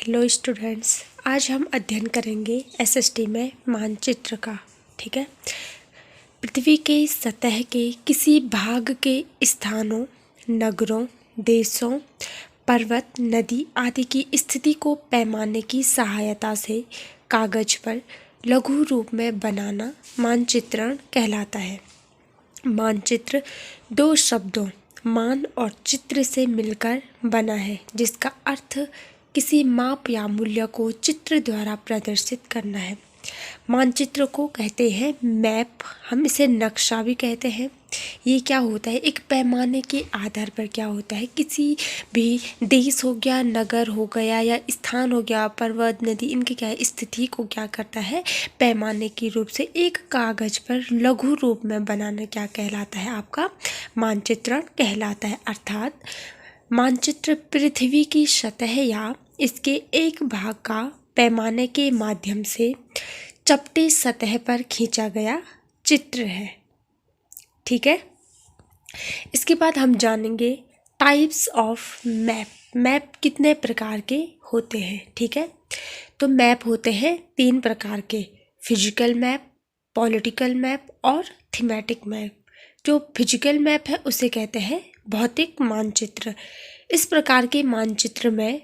Hello students, आज हम अध्ययन करेंगे एसएसटी में मानचित्र का। ठीक है। पृथ्वी के सतह के किसी भाग के स्थानों, नगरों, देशों, पर्वत, नदी आदि की स्थिति को पैमाने की सहायता से कागज पर लघु रूप में बनाना मानचित्रण कहलाता है। मानचित्र दो शब्दों मान और चित्र से मिलकर बना है, जिसका अर्थ किसी माप या मूल्य को चित्र द्वारा प्रदर्शित करना है। मानचित्र को कहते हैं मैप, हम इसे नक्शा भी कहते हैं। ये क्या होता है, एक पैमाने के आधार पर क्या होता है, किसी भी देश हो गया, नगर हो गया या स्थान हो गया, पर्वत, नदी, इनकी क्या है स्थिति को क्या करता है, पैमाने के रूप से एक कागज पर लघु रूप में बनाना क्या कहलाता है, आपका मानचित्रण कहलाता है। अर्थात मानचित्र पृथ्वी की सतह या इसके एक भाग का पैमाने के माध्यम से चपटी सतह पर खींचा गया चित्र है। ठीक है। इसके बाद हम जानेंगे टाइप्स ऑफ मैप। मैप कितने प्रकार के होते हैं। ठीक है। तो मैप होते हैं 3 प्रकार के, फिजिकल मैप, पॉलिटिकल मैप और थीमेटिक मैप। जो फिजिकल मैप है उसे कहते हैं भौतिक मानचित्र। इस प्रकार के मानचित्र में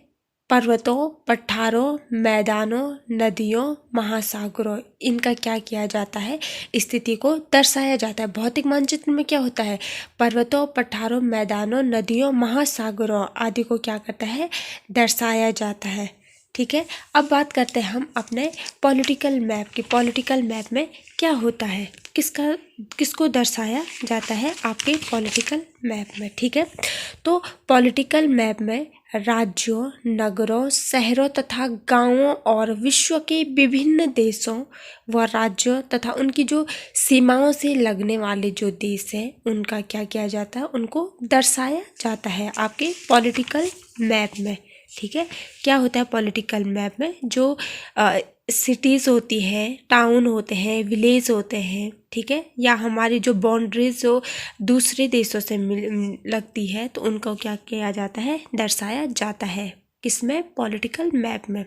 पर्वतों, पठारों, मैदानों, नदियों, महासागरों, इनका क्या किया जाता है, स्थिति को दर्शाया जाता है। भौतिक मानचित्र में क्या होता है, पर्वतों, पठारों, मैदानों, नदियों, महासागरों आदि को क्या करता है, दर्शाया जाता है। ठीक है। अब बात करते हैं हम अपने पॉलिटिकल मैप की। पॉलिटिकल मैप में क्या होता है, किसको दर्शाया जाता है आपके पॉलिटिकल मैप में। ठीक है। तो पॉलिटिकल मैप में राज्यों, नगरों, शहरों तथा गांवों और विश्व के विभिन्न देशों व राज्यों तथा उनकी जो सीमाओं से लगने वाले जो देश हैं उनका क्या किया जाता है, उनको दर्शाया जाता है आपके पॉलिटिकल मैप में। ठीक है। क्या होता है पॉलिटिकल मैप में, जो सिटीज़ होती है, टाउन होते हैं, विलेज होते हैं, ठीक है, या हमारी जो बाउंड्रीज जो दूसरे देशों से लगती है तो उनको क्या किया जाता है, दर्शाया जाता है। किसमें, पॉलिटिकल मैप में।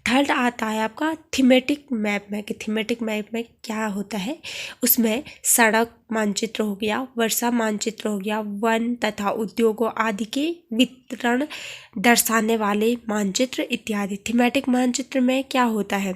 थर्ड आता है आपका थीमेटिक मैप में। कि थीमेटिक मैप में क्या होता है, उसमें सड़क मानचित्र हो गया, वर्षा मानचित्र हो गया, वन तथा उद्योगों आदि के वितरण दर्शाने वाले मानचित्र इत्यादि। थीमेटिक मानचित्र में क्या होता है,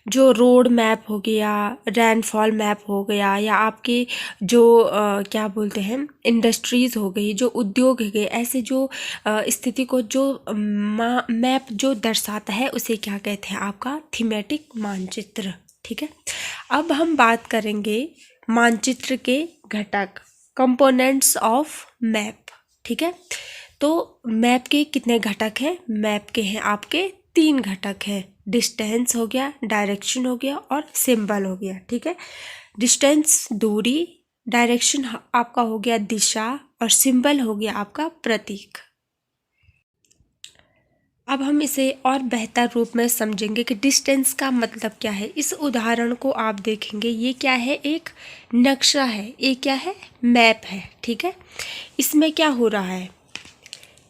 जो रोड मैप हो गया, रेनफॉल मैप हो गया, या आपके जो क्या बोलते हैं इंडस्ट्रीज़ हो गई, जो उद्योग हो गए, ऐसे जो स्थिति को जो मैप जो दर्शाता है उसे क्या कहते हैं, आपका थीमेटिक मानचित्र। ठीक है। अब हम बात करेंगे मानचित्र के घटक, कंपोनेंट्स ऑफ मैप। ठीक है। तो मैप के कितने घटक हैं, मैप के हैं आपके 3 घटक हैं। डिस्टेंस हो गया, डायरेक्शन हो गया और सिंबल हो गया। ठीक है। डिस्टेंस दूरी, डायरेक्शन आपका हो गया दिशा और सिंबल हो गया आपका प्रतीक। अब हम इसे और बेहतर रूप में समझेंगे कि डिस्टेंस का मतलब क्या है। इस उदाहरण को आप देखेंगे, ये क्या है, एक नक्शा है, ये क्या है, मैप है। ठीक है। इसमें क्या हो रहा है,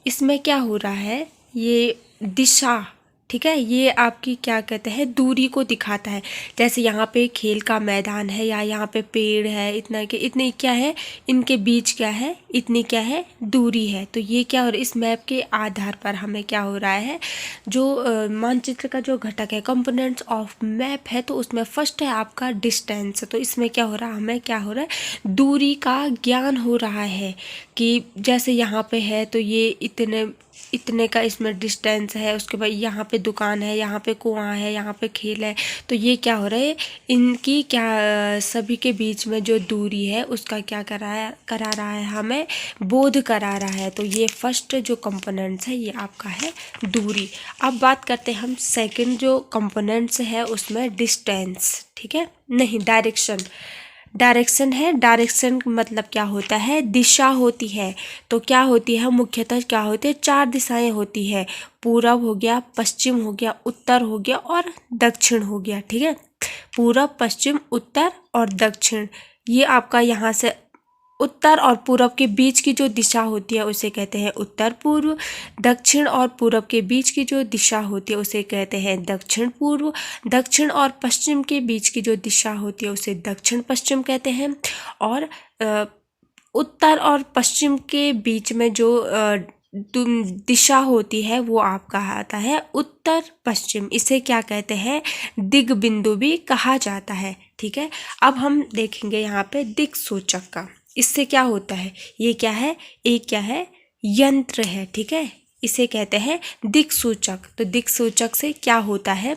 इसमें क्या हो रहा है, ये दिशा, ठीक है, ये आपकी क्या कहते हैं, दूरी को दिखाता है। जैसे यहाँ पे खेल का मैदान है या यहाँ पे पेड़ है, इतना के इतनी क्या है, इनके बीच क्या है, इतनी क्या है, दूरी है। तो ये क्या हो रहा है, इस मैप के आधार पर हमें क्या हो रहा है, जो मानचित्र का जो घटक है, कंपोनेंट्स ऑफ मैप है, तो उसमें फर्स्ट है आपका डिस्टेंस। तो इसमें क्या हो रहा है, हमें क्या हो रहा है, दूरी का ज्ञान हो रहा है कि जैसे यहाँ पे है तो ये इतने का इसमें डिस्टेंस है, उसके बाद यहाँ पे दुकान है, यहाँ पे कुआं है, यहाँ पे खेल है, तो ये क्या हो रहा है, इनकी क्या सभी के बीच में जो दूरी है उसका क्या करा रहा है, हमें बोध करा रहा है। तो ये फर्स्ट जो कंपोनेंट्स है ये आपका है दूरी। अब बात करते हैं हम सेकंड जो कंपोनेंट्स है उसमें डिस्टेंस। ठीक है, नहीं डायरेक्शन, डायरेक्शन है। डायरेक्शन मतलब क्या होता है, दिशा होती है। तो क्या होती है, मुख्यतः क्या होती है, 4 दिशाएं होती है, पूरब हो गया, पश्चिम हो गया, उत्तर हो गया और दक्षिण हो गया। ठीक है, पूरब, पश्चिम, उत्तर और दक्षिण, ये आपका यहाँ से उत्तर और पूर्व के बीच की जो दिशा होती है उसे कहते हैं उत्तर पूर्व। दक्षिण और पूर्व के बीच की जो दिशा होती है उसे कहते हैं दक्षिण पूर्व। दक्षिण और पश्चिम के बीच की जो दिशा होती है उसे दक्षिण पश्चिम कहते हैं। और उत्तर और पश्चिम के बीच में जो दिशा होती है वो आपका आता है उत्तर पश्चिम। इसे क्या कहते हैं, दिग बिंदु भी कहा जाता है। ठीक है, अब हम देखेंगे यहाँ पे दिक् सूचक का। इससे क्या होता है, ये क्या है, एक क्या है, यंत्र है। ठीक है, इसे कहते हैं दिक् सूचक। तो दिक् सूचक से क्या होता है,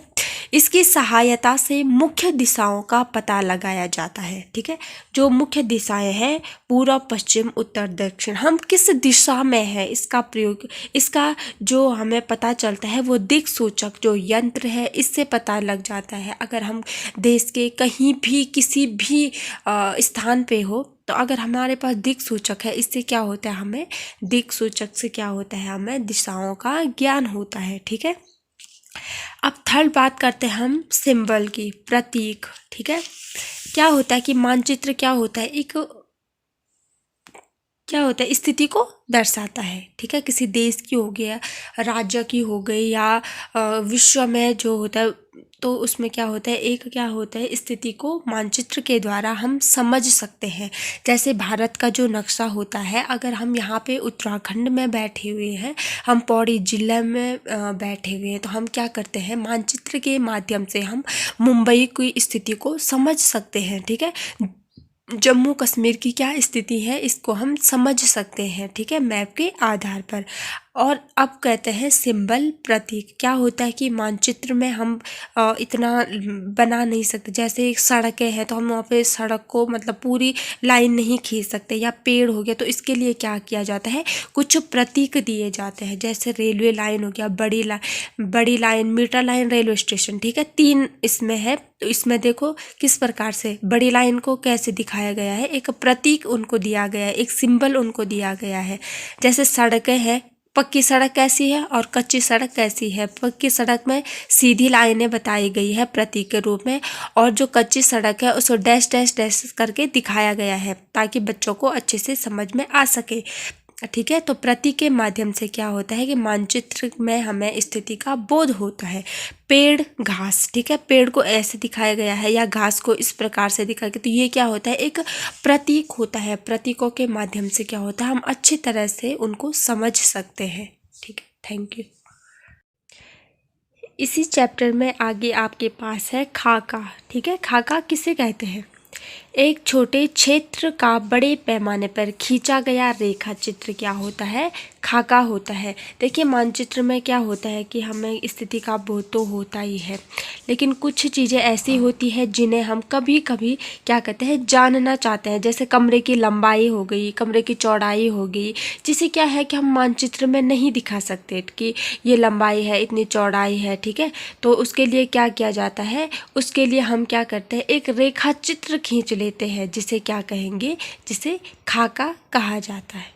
इसकी सहायता से मुख्य दिशाओं का पता लगाया जाता है। ठीक है, जो मुख्य दिशाएं हैं पूर्व पश्चिम उत्तर दक्षिण, हम किस दिशा में है इसका प्रयोग, इसका जो हमें पता चलता है वो दिक् सूचक जो यंत्र है इससे पता लग जाता है। अगर हम देश के कहीं भी किसी भी स्थान पे हो तो अगर हमारे पास दिक् सूचक है, इससे क्या होता है, हमें दिक् सूचक से क्या होता है, हमें दिशाओं का ज्ञान होता है। ठीक है, अब थर्ड बात करते हैं हम सिंबल की, प्रतीक। ठीक है, क्या होता है कि मानचित्र क्या होता है, एक क्या होता है, स्थिति को दर्शाता है। ठीक है, किसी देश की हो गया, राज्य की हो गई, या विश्व में जो होता है, तो उसमें क्या होता है, एक क्या होता है, स्थिति को मानचित्र के द्वारा हम समझ सकते हैं। जैसे भारत का जो नक्शा होता है, अगर हम यहाँ पे उत्तराखंड में बैठे हुए हैं, हम पौड़ी जिले में बैठे हुए हैं, तो हम क्या करते हैं, मानचित्र के माध्यम से हम मुंबई की स्थिति को समझ सकते हैं। ठीक है, जम्मू कश्मीर की क्या स्थिति है इसको हम समझ सकते हैं। ठीक है, मैप के आधार पर। और अब कहते हैं सिंबल, प्रतीक। क्या होता है कि मानचित्र में हम इतना बना नहीं सकते। जैसे सड़कें हैं तो हम वहाँ पे सड़क को मतलब पूरी लाइन नहीं खींच सकते, या पेड़ हो गया, तो इसके लिए क्या किया जाता है, कुछ प्रतीक दिए जाते हैं। जैसे रेलवे लाइन हो गया, बड़ी line, meter line, railway station. ठीक है, 3 इसमें है। तो इसमें देखो किस प्रकार से बड़ी लाइन को कैसे दिखाया गया है, एक प्रतीक उनको दिया गया है, एक सिंबल उनको दिया गया है। जैसे सड़कें हैं, पक्की सड़क कैसी है और कच्ची सड़क कैसी है। पक्की सड़क में सीधी लाइनें बताई गई है प्रतीक के रूप में, और जो कच्ची सड़क है उसको डैश डैश डैश करके दिखाया गया है ताकि बच्चों को अच्छे से समझ में आ सके। ठीक है, तो प्रतीक के माध्यम से क्या होता है कि मानचित्र में हमें स्थिति का बोध होता है। पेड़, घास, ठीक है, पेड़ को ऐसे दिखाया गया है या घास को इस प्रकार से दिखाया गया, तो ये क्या होता है, एक प्रतीक होता है। प्रतीकों के माध्यम से क्या होता है, हम अच्छी तरह से उनको समझ सकते हैं। ठीक है, थैंक यू। इसी चैप्टर में आगे आपके पास है खाका। ठीक है, खाका किसे कहते हैं, एक छोटे क्षेत्र का बड़े पैमाने पर खींचा गया रेखा चित्र क्या होता है, खाका होता है। देखिए मानचित्र में क्या होता है कि हमें स्थिति का बोध तो होता ही है, लेकिन कुछ चीज़ें ऐसी होती है जिन्हें हम कभी कभी क्या कहते हैं, जानना चाहते हैं। जैसे कमरे की लंबाई हो गई, कमरे की चौड़ाई हो गई, जिसे क्या है कि हम मानचित्र में नहीं दिखा सकते कि ये लंबाई है, इतनी चौड़ाई है। ठीक है, तो उसके लिए क्या किया जाता है, उसके लिए हम क्या करते हैं, एक रेखा चित्र खींच लेते हैं, जिसे क्या कहेंगे, जिसे खाका कहा जाता है।